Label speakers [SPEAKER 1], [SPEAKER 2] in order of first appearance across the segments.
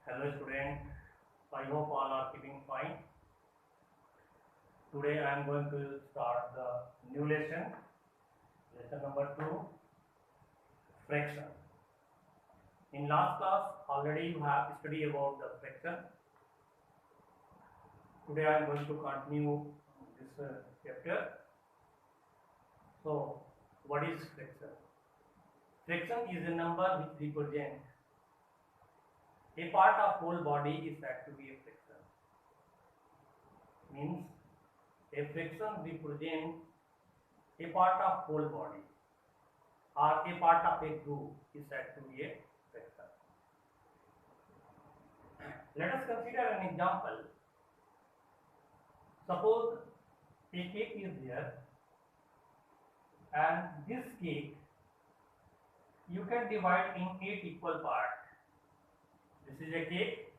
[SPEAKER 1] Hello student, I hope all are keeping fine. Today I am going to start the new lesson number 2, fraction. In last class already you have studied about the fraction. Today I am going to continue this chapter. So what is fraction? Fraction is a number which represents a part of whole body is said to be a fraction. Means a fraction represents a part of whole body or a part of a group is said to be a fraction. Let us consider an example. Suppose a cake is there and this cake you can divide in 8 equal parts. This is a cake.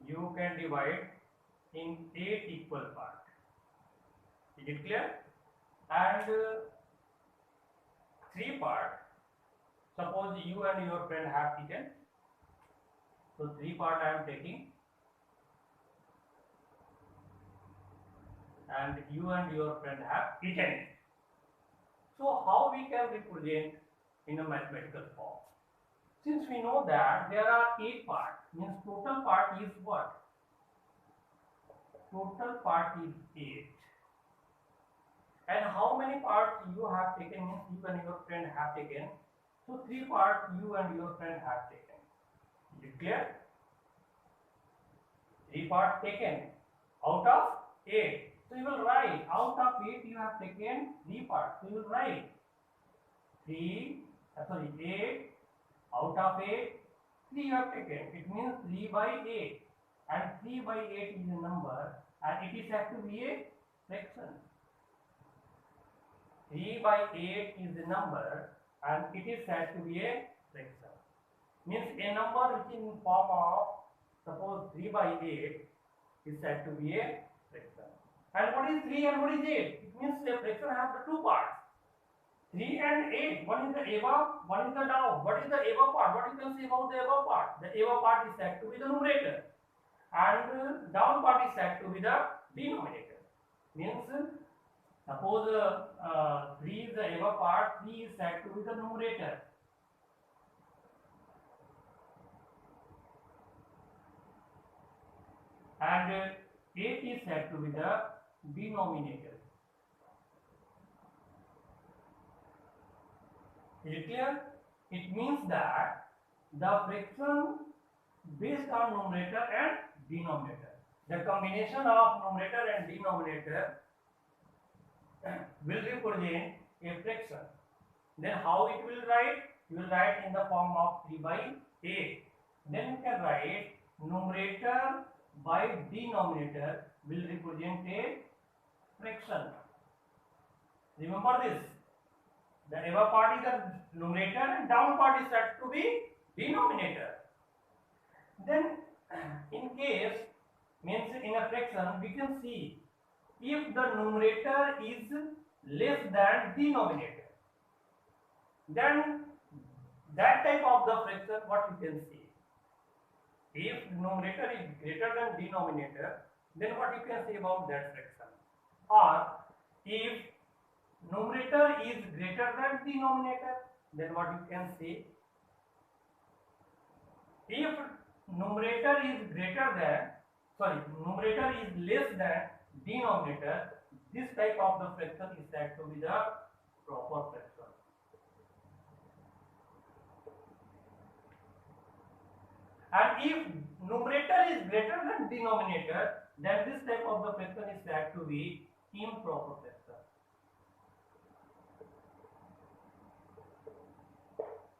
[SPEAKER 1] You can divide in 8 equal parts. Is it clear? And 3 parts. Suppose you and your friend have eaten. So 3 parts I am taking. And you and your friend have eaten it. So how we can represent in a mathematical form? Since we know that there are 8 parts, means total part is what? Total part is 8. And how many parts you have taken means you and your friend have taken. So 3 parts you and your friend have taken. Is it clear? 3 parts taken out of 8. So you will write out of 8 you have taken 3 parts. So you will write 8 out of 8, 3 you have taken. It means 3 by 8. And 3 by 8 is a number and it is said to be a fraction. 3 by 8 is a number and it is said to be a fraction. Means a number which is in form of suppose 3 by 8 is said to be a fraction. And what is 3 and what is 8? It means a fraction has the 2 parts. 3 and 8, one is the above, one is the down. What is the above part? What you can say about the above part? The above part is said to be the numerator and down part is said to be the denominator. Means suppose 3 is the above part, 3 is said to be the numerator. And 8 is said to be the denominator. Is it clear? It means that the fraction based on numerator and denominator. The combination of numerator and denominator will represent a fraction. Then how it will write? You will write in the form of 3 by 8. Then you can write numerator by denominator will represent a fraction. Remember this. The above part is the numerator and down part is said to be denominator. Then in case means in a fraction we can see if the numerator is less than denominator, then that type of the fraction what you can see. If numerator is greater than denominator, then what you can say about that fraction? Or if numerator is greater than denominator, then what you can say? If numerator is less than denominator, this type of the fraction is said to be the proper fraction. And if numerator is greater than denominator, then this type of the fraction is said to be improper fraction.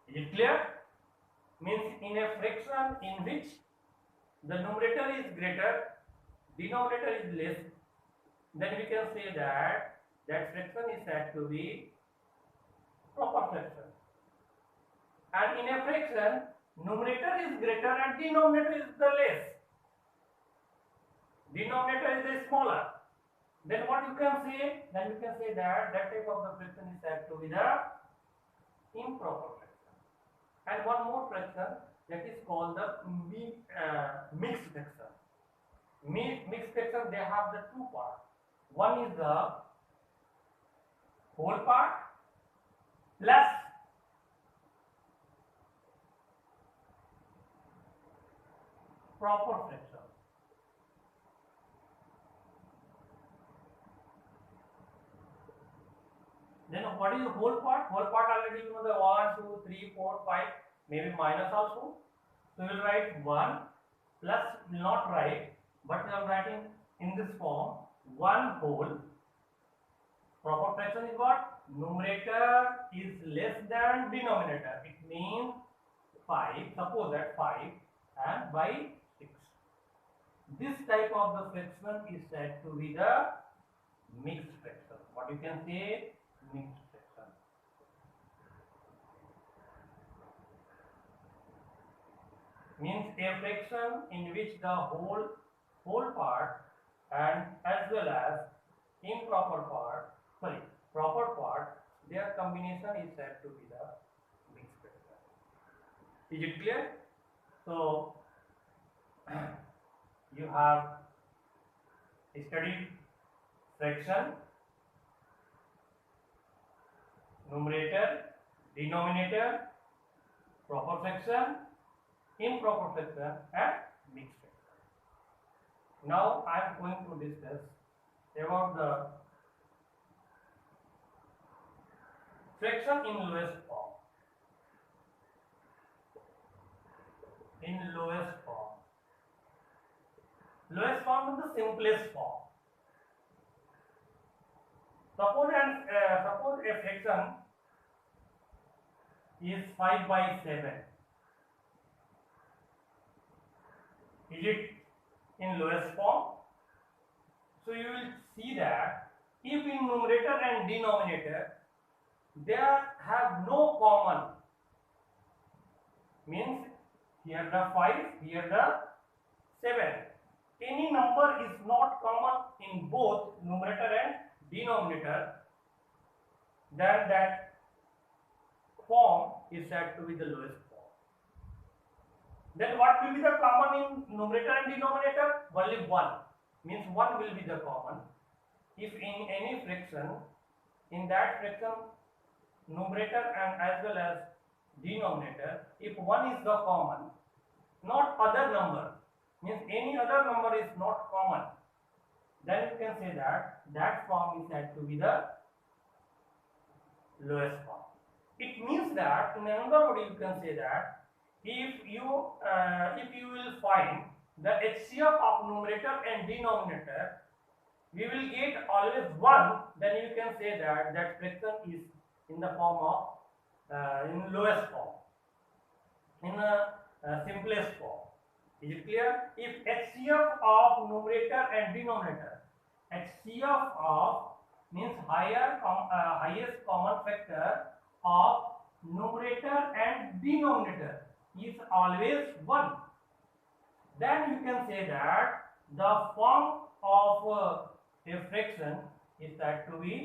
[SPEAKER 1] Is it clear? Means in a fraction in which the numerator is greater, denominator is less, then we can say that that fraction is said to be proper fraction. And in a fraction, numerator is greater and denominator is the less. Denominator is the smaller. Then what you can say? Then you can say that that type of the fraction is said to be the improper fraction. And one more fraction, that is called the mixed fraction. Mixed fraction, they have the two parts. One is the whole part plus proper fraction. Then what is the whole part? Whole part already you know the 1, 2, 3, 4, 5, maybe minus also. So we will write 1 plus, will not write, but we are writing in this form 1 whole. Proper fraction is what? Numerator is less than denominator. It means 5, suppose that 5 and by 6. This type of the fraction is said to be the mixed fraction. What you can say? Mixed fraction. Means a fraction in which the whole part and as well as improper part, proper part, their combination is said to be the mixed fraction. Is it clear? So you have studied fraction, numerator, denominator, proper fraction, improper fraction and mixed fraction. Now I am going to discuss about the fraction in lowest form. In lowest form. Lowest form is the simplest form. Suppose a fraction is 5 by 7. Is it in lowest form? So you will see that if in numerator and denominator there have no common, means here the 5, here the 7. Any number is not common in both numerator and denominator, then that form is said to be the lowest form. Then what will be the common in numerator and denominator? Only 1. Means 1 will be the common. If in any fraction, in that fraction numerator and as well as denominator, if 1 is the common, not other number, means any other number is not common, then you can say that that form is said to be the lowest form. It means that in another word you can say that if you will find the HCF of numerator and denominator, we will get always 1, then you can say that that fraction is in the form of in lowest form, in a simplest form. Is it clear? If HCF of numerator and denominator, HCF of means highest common factor of numerator and denominator is always 1, then you can say that the form of a fraction is said to be